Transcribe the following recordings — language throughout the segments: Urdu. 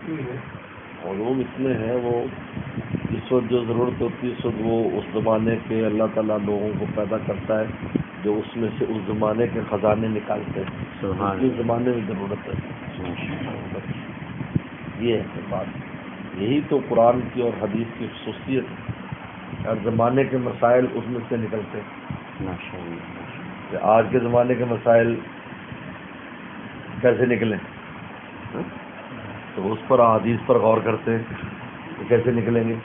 علوم اتنے ہیں، وہ اس وقت جو ضرورت ہوتی ہے اس وقت وہ اس زمانے کے اللہ تعالیٰ لوگوں کو پیدا کرتا ہے جو اس میں سے اس زمانے کے خزانے نکالتے ہیں، اس زمانے میں ضرورت ہے. یہ ہے بات، یہی تو قرآن کی اور حدیث کی خصوصیت ہے. ہر زمانے کے مسائل اس میں سے نکلتے ہیں. کہ آج کے زمانے کے مسائل کیسے نکلیں تو اس پر حدیث پر غور کرتے ہیں کہ کیسے نکلیں گے.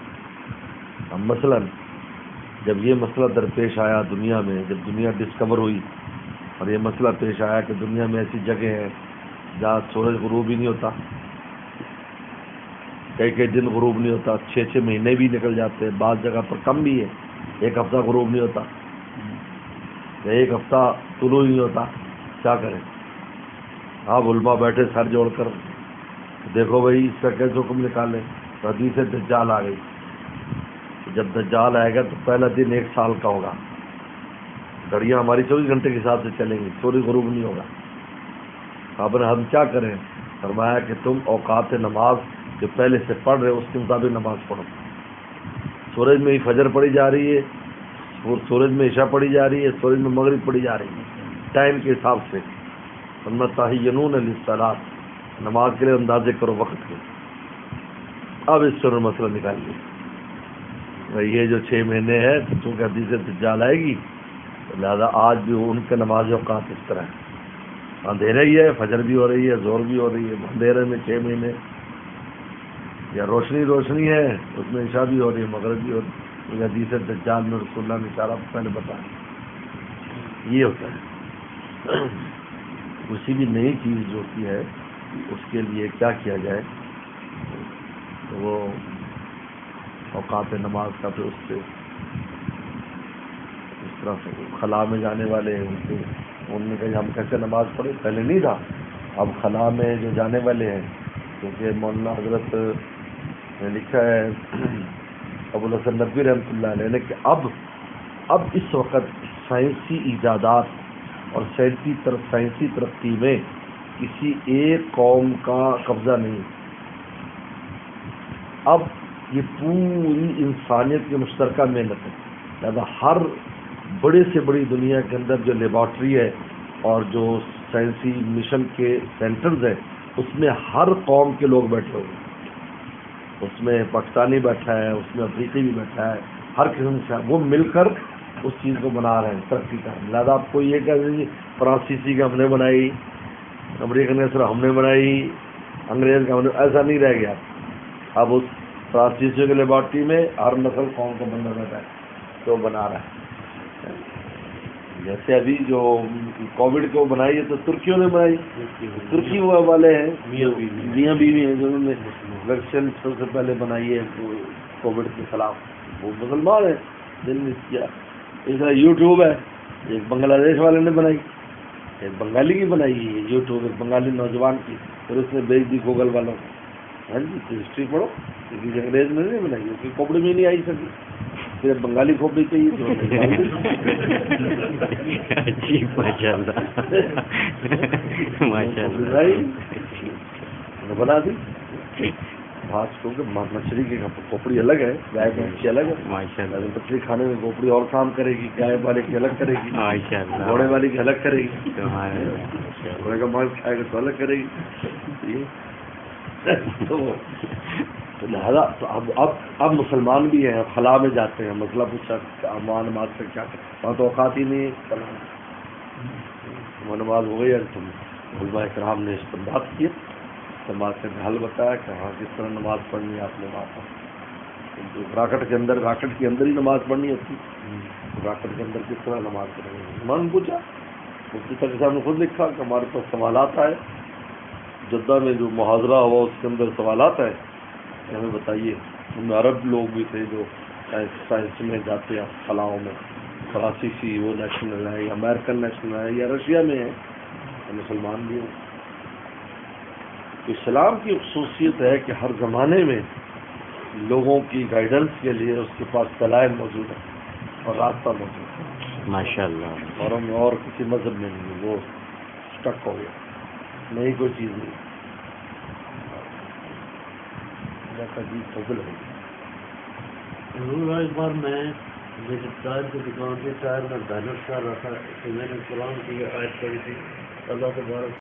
اب مثلا جب یہ مسئلہ درپیش آیا دنیا میں، جب دنیا ڈسکور ہوئی اور یہ مسئلہ پیش آیا کہ دنیا میں ایسی جگہ ہے جہاں سورج غروب ہی نہیں ہوتا، کئی کئی دن غروب نہیں ہوتا، 6 مہینے بھی نکل جاتے ہیں، بعض جگہ پر کم بھی ہے، 1 ہفتہ غروب نہیں ہوتا یا 1 ہفتہ طلوع نہیں ہوتا. کیا کریں؟ آپ علماء بیٹھے سر جوڑ کر دیکھو بھائی اس کا کیسے حکم نکالیں. تو حدیث دجال آ گئی. جب دجال آئے گا تو پہلا دن 1 سال کا ہوگا، گھڑیاں ہماری 24 گھنٹے کے حساب سے چلیں گی، سورج غروب نہیں ہوگا. آپ نے ہم کیا کریں؟ فرمایا کہ تم اوقات نماز جو پہلے سے پڑھ رہے اس کے مطابق نماز پڑھو. سورج میں ہی فجر پڑھی جا رہی ہے، سورج میں عشاء پڑھی جا رہی ہے، سورج میں مغرب پڑھی جا رہی ہے، ٹائم کے حساب سے. تحینون للصلاۃ، نماز کے لیے اندازے کرو وقت کے. اب اس سے مسئلہ نکالیے. یہ جو 6 مہینے ہے چونکہ حدیث دجال آئے گی لہذا آج بھی ان کے نماز اوقات اس طرح ہے، اندھیرا ہی ہے، فجر بھی ہو رہی ہے، زور بھی ہو رہی ہے، اندھیرے میں 6 مہینے. یا روشنی ہے اس میں عشاء بھی ہو رہی ہے، مغرب بھی ہو رہی ہے. حدیث دجال میں رسول اللہ نے اشارہ پہلے بتایا. یہ ہوتا ہے. کسی بھی نئی چیز جو ہوتی ہے اس کے لیے کیا کیا جائے، وہ اوقات نماز کا پھر اس سے اس طرح سے خلا میں جانے والے ہیں ان نے کہا ہم کیسے نماز پڑھیں، پہلے نہیں تھا، اب خلا میں جو جانے والے ہیں کیونکہ مولانا حضرت نے لکھا ہے ابوالحسن ندوی رحمۃ اللہ علیہ نے کہ اب اس وقت سائنسی ایجادات اور سائنسی ترقی میں کسی ایک قوم کا قبضہ نہیں. اب یہ پوری انسانیت کی مشترکہ محنت ہے. لہذا ہر بڑے سے بڑی دنیا کے اندر جو لیبارٹری ہے اور جو سائنسی مشن کے سینٹرز ہیں اس میں ہر قوم کے لوگ بیٹھے ہوئے ہیں. اس میں پاکستانی بیٹھا ہے، اس میں افریقی بھی بیٹھا ہے، ہر قسم سے وہ مل کر اس چیز کو بنا رہے ہیں، ترقی کر رہے ہیں. لہٰذا آپ کو یہ کہہ دیں فرانسیسی کا ہم نے بنائی، امریکن نے صرف ہم نے بنائی، انگریز کا ہم نے، ایسا نہیں رہ گیا. اب اس فرانسیسی کے لیبارٹری میں ہر نسل قوم کا بندہ بیٹھا ہے تو بنا رہا ہے. جیسے ابھی جو کووڈ کو بنائی ہے تو ترکیوں نے بنائی، ترکی والے ہیں میاں بیوی ہیں جنہوں نے ویکسین سب سے پہلے بنائی ہے کووڈ کے خلاف، وہ مسلمان ہیں جن نے کیا. اس طرح یوٹیوب ہے، ایک بنگلہ دیش والے نے بنائی، ایک بنگالی کی بنائی ہے یوٹیوب، ایک بنگالی نوجوان کی، پھر اس نے بیچ دی گوگل والوں. ہاں جی ہسٹری پڑھو، کسی انگریز نے نہیں بنائی، اس کی کھوپڑی میں نہیں آئی سکی، پھر بنگالی کھوپڑی چاہیے بنا دی. بات کیونکہ مچھلی کی کھوپڑی الگ ہے، گائے کی مچھلی الگ ہے. مچھلی کھانے میں کھوپڑی اور کام کرے گی، گائے والے کی الگ کرے گی، گھوڑے والی کی الگ کرے گی، گھوڑے کا ماغ کھائے گا تو الگ کرے گی. تو لہذا اب مسلمان بھی ہیں، خلا میں جاتے ہیں، مسئلہ پوچھا امان نماز سے کیا کریں، وہاں تو اوقات ہی نہیں ہے. وہ نماز ہو گئی، تم علماء کرام نے اس پر بات کی، نماز سے حل بتایا کہ ہاں کس طرح نماز پڑھنی ہے. آپ نے بات راکٹ کے اندر ہی نماز پڑھنی ہوتی، راکٹ کے اندر کس طرح نماز پڑھنی. من پوچھا، مفتی صاحب نے خود لکھا کہ ہمارے پاس سوالات آئے جدہ میں جو محاضرہ ہوا اس کے اندر سوالات آئے کہ ہمیں بتائیے. ان میں عرب لوگ بھی تھے جو سائنس میں جاتے ہیں خلاؤں میں، فرانسیسی وہ نیشنل ہے یا امریکن نیشنل ہے یا رشیا میں ہے، مسلمان بھی ہیں. اسلام کی خصوصیت ہے کہ ہر زمانے میں لوگوں کی گائیڈنس کے لیے اس کے پاس دلائل موجود ہے اور راستہ موجود ہے. ماشاء اللہ. اور کسی مذہب میں نہیں، وہ اسٹک ہو گیا، نہیں کوئی چیز نہیں. اللہ کا جی فضل ہے. ضرور ایک بار میں میرے ٹائر کی دکان کے ٹائر میں بینر کر رہا تھا تو میں نے قرآن کی یہ آیت پڑھی تھی. اللہ تبارک